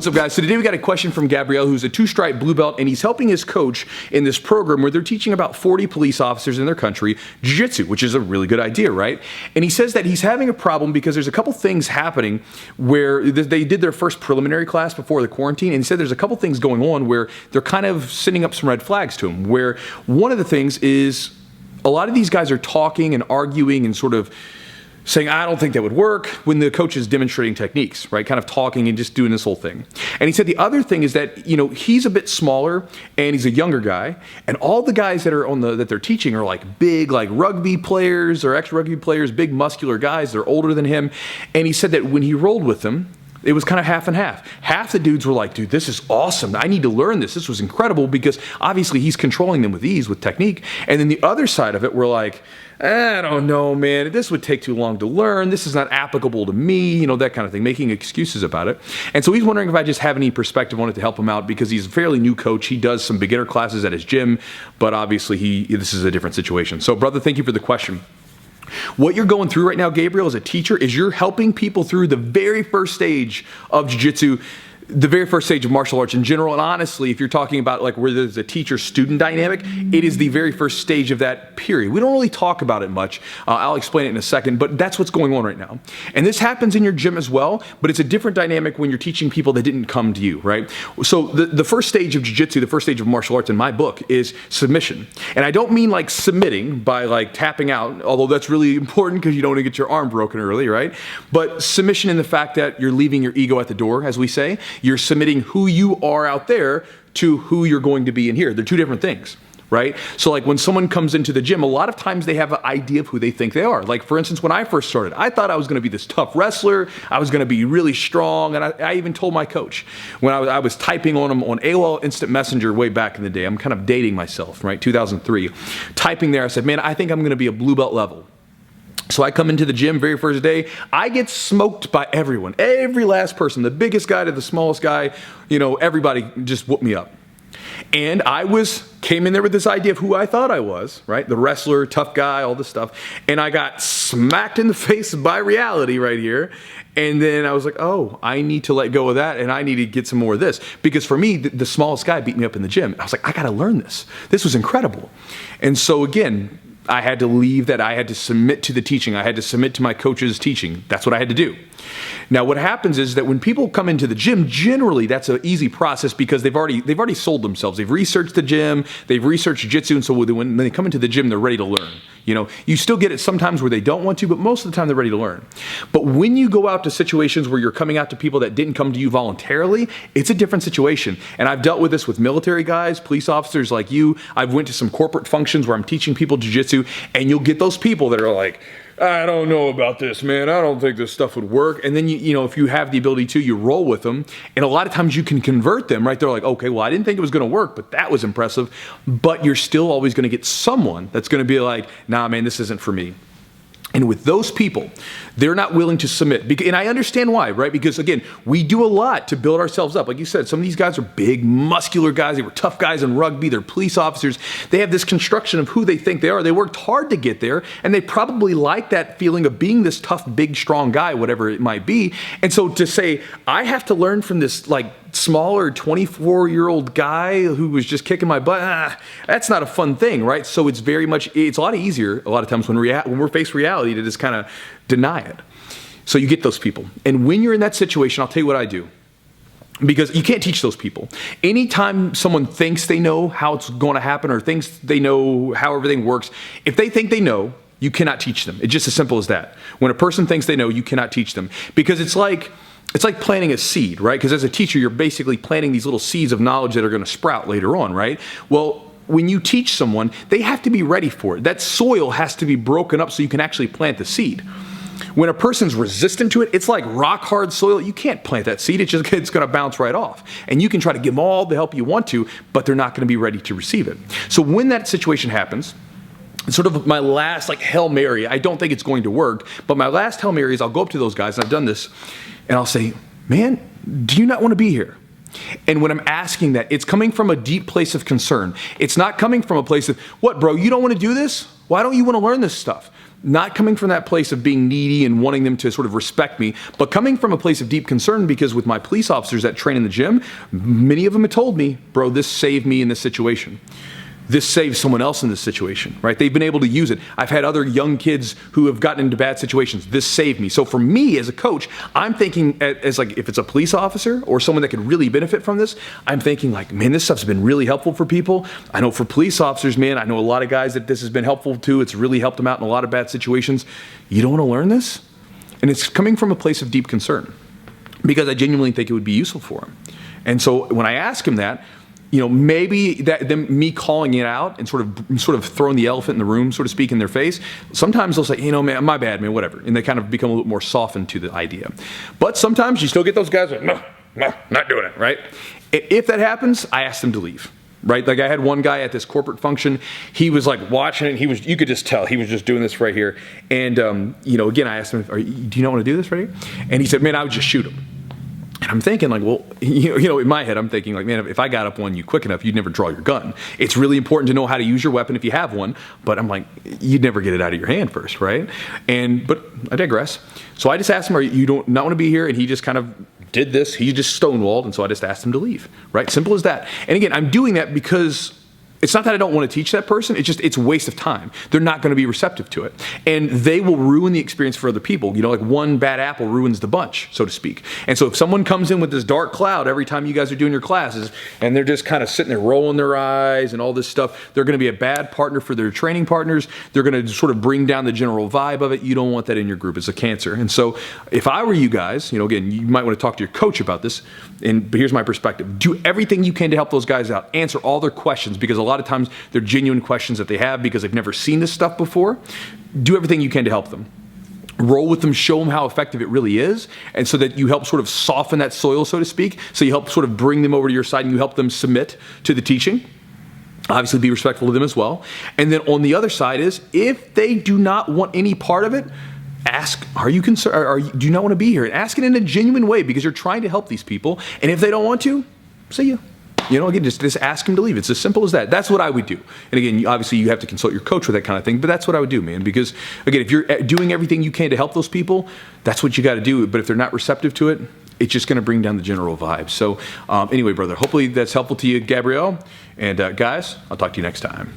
What's up, guys? So today we got a question from Grabrielle, who's a 2-stripe blue belt, and he's helping his coach in this program where they're teaching about 40 police officers in their country jiu-jitsu, which is a really good idea, right? And he says that he's having a problem because there's a couple things happening where they did their first preliminary class before the quarantine, and he said there's a couple things going on where they're kind of sending up some red flags to him, where one of the things is a lot of these guys are talking and arguing and sort of saying, I don't think that would work, when the coach is demonstrating techniques, right? Kind of talking and just doing this whole thing. And he said the other thing is that, you know, he's a bit smaller and he's a younger guy, and all the guys that are that they're teaching are like big, like rugby players or ex-rugby players, big muscular guys. They're older than him. And he said that when he rolled with them, it was kind of half and half. Half the dudes were like, dude, this is awesome. I need to learn this. This was incredible, because obviously he's controlling them with ease, with technique. And then the other side of it were like, I don't know, man, this would take too long to learn. This is not applicable to me, you know, that kind of thing, making excuses about it. And so he's wondering if I just have any perspective on it to help him out, because he's a fairly new coach. He does some beginner classes at his gym, but obviously this is a different situation. So brother, thank you for the question. What you're going through right now, Grabrielle, as a teacher, is you're helping people through the very first stage of jiu-jitsu, the very first stage of martial arts in general. And honestly, if you're talking about like where there's a teacher-student dynamic, it is the very first stage of that period. We don't really talk about it much. I'll explain it in a second, but that's what's going on right now. And this happens in your gym as well, but it's a different dynamic when you're teaching people that didn't come to you, right? So the first stage of jiu-jitsu, the first stage of martial arts in my book, is submission. And I don't mean like submitting by like tapping out, although that's really important because you don't want to get your arm broken early, right? But submission in the fact that you're leaving your ego at the door, as we say. You're submitting who you are out there to who you're going to be in here. They're two different things, right? So like when someone comes into the gym, a lot of times they have an idea of who they think they are. Like for instance, when I first started, I thought I was going to be this tough wrestler. I was going to be really strong. And I even told my coach when I was typing on him on AOL Instant Messenger way back in the day, I'm kind of dating myself, right? 2003, typing there, I said, man, I think I'm going to be a blue belt level. So I come into the gym very first day, I get smoked by everyone, every last person, the biggest guy to the smallest guy, you know, everybody just whooped me up. And I came in there with this idea of who I thought I was, right? The wrestler, tough guy, all this stuff. And I got smacked in the face by reality right here. And then I was like, oh, I need to let go of that, and I need to get some more of this. Because for me, the smallest guy beat me up in the gym. I was like, I got to learn this. This was incredible. And so again, I had to leave that. I had to submit to the teaching. I had to submit to my coach's teaching. That's what I had to do. Now, what happens is that when people come into the gym, generally that's an easy process because they've already sold themselves. They've researched the gym, they've researched jiu-jitsu, and so when they come into the gym, they're ready to learn. You know, you still get it sometimes where they don't want to, but most of the time they're ready to learn. But when you go out to situations where you're coming out to people that didn't come to you voluntarily, it's a different situation. And I've dealt with this with military guys, police officers like you. I've went to some corporate functions where I'm teaching people jiu-jitsu, and you'll get those people that are like, I don't know about this, man. I don't think this stuff would work. And then, you know, if you have the ability to, you roll with them. And a lot of times you can convert them, right? They're like, okay, well, I didn't think it was going to work, but that was impressive. But you're still always going to get someone that's going to be like, nah, man, this isn't for me. And with those people, they're not willing to submit. And I understand why, right? Because again, we do a lot to build ourselves up. Like you said, some of these guys are big, muscular guys. They were tough guys in rugby. They're police officers. They have this construction of who they think they are. They worked hard to get there, and they probably like that feeling of being this tough, big, strong guy, whatever it might be. And so to say, I have to learn from this like smaller 24-year-old guy who was just kicking my butt, that's not a fun thing, right? So it's a lot easier a lot of times when we're faced with reality to just kind of deny it. So you get those people. And when you're in that situation, I'll tell you what I do. Because you can't teach those people. Anytime someone thinks they know how it's going to happen or thinks they know how everything works, if they think they know, you cannot teach them. It's just as simple as that. When a person thinks they know, you cannot teach them. Because it's like planting a seed, right? Because as a teacher, you're basically planting these little seeds of knowledge that are going to sprout later on, right? Well, when you teach someone, they have to be ready for it. That soil has to be broken up so you can actually plant the seed. When a person's resistant to it, it's like rock hard soil. You can't plant that seed. It's going to bounce right off. And you can try to give them all the help you want to, but they're not going to be ready to receive it. So when that situation happens, it's sort of my last like Hail Mary. I don't think it's going to work, but my last Hail Mary is I'll go up to those guys, and I've done this, and I'll say, man, do you not want to be here? And when I'm asking that, it's coming from a deep place of concern. It's not coming from a place of, what, bro, you don't want to do this? Why don't you want to learn this stuff? Not coming from that place of being needy and wanting them to sort of respect me, but coming from a place of deep concern, because with my police officers that train in the gym, many of them have told me, bro, this saved me in this situation. This saves someone else in this situation, right? They've been able to use it. I've had other young kids who have gotten into bad situations. This saved me. So for me as a coach, I'm thinking as like, if it's a police officer or someone that could really benefit from this, I'm thinking like, man, this stuff's been really helpful for people. I know for police officers, man, I know a lot of guys that this has been helpful to. It's really helped them out in a lot of bad situations. You don't want to learn this? And it's coming from a place of deep concern, because I genuinely think it would be useful for them. And so when I ask him that, you know, maybe me calling it out and sort of throwing the elephant in the room, so to speak, in their face, sometimes they'll say, you know, man, my bad, man, whatever. And they kind of become a little more softened to the idea. But sometimes you still get those guys like, no, not doing it, right? If that happens, I ask them to leave. Right? Like I had one guy at this corporate function, he was like watching it, you could just tell he was just doing this right here. And, you know, again, I asked him, do you not want to do this right here? And he said, man, I would just shoot him. And I'm thinking like, well, you know, in my head, I'm thinking like, man, if I got up on you quick enough, you'd never draw your gun. It's really important to know how to use your weapon if you have one, but I'm like, you'd never get it out of your hand first, right? But I digress. So I just asked him, are you don't not want to be here? And he just kind of did this. He just stonewalled, and so I just asked him to leave, right? Simple as that. And again, I'm doing that because it's not that I don't want to teach that person. It's just, it's a waste of time. They're not going to be receptive to it. And they will ruin the experience for other people. You know, like one bad apple ruins the bunch, so to speak. And so if someone comes in with this dark cloud every time you guys are doing your classes, and they're just kind of sitting there rolling their eyes and all this stuff, they're going to be a bad partner for their training partners. They're going to sort of bring down the general vibe of it. You don't want that in your group. It's a cancer. And so if I were you guys, you know, again, you might want to talk to your coach about this. But here's my perspective. Do everything you can to help those guys out. Answer all their questions, because a lot of times they're genuine questions that they have because they've never seen this stuff before. Do everything you can to help them. Roll with them, show them how effective it really is, and so that you help sort of soften that soil, so to speak. So you help sort of bring them over to your side, and you help them submit to the teaching. Obviously be respectful of them as well. And then on the other side is, if they do not want any part of it, ask, are you concerned? Do you not want to be here? And ask it in a genuine way, because you're trying to help these people. And if they don't want to, see you. You know, again, just ask them to leave. It's as simple as that. That's what I would do. And again, obviously you have to consult your coach with that kind of thing, but that's what I would do, man. Because again, if you're doing everything you can to help those people, that's what you got to do. But if they're not receptive to it, it's just going to bring down the general vibe. So anyway, brother, hopefully that's helpful to you, Grabrielle. And guys, I'll talk to you next time.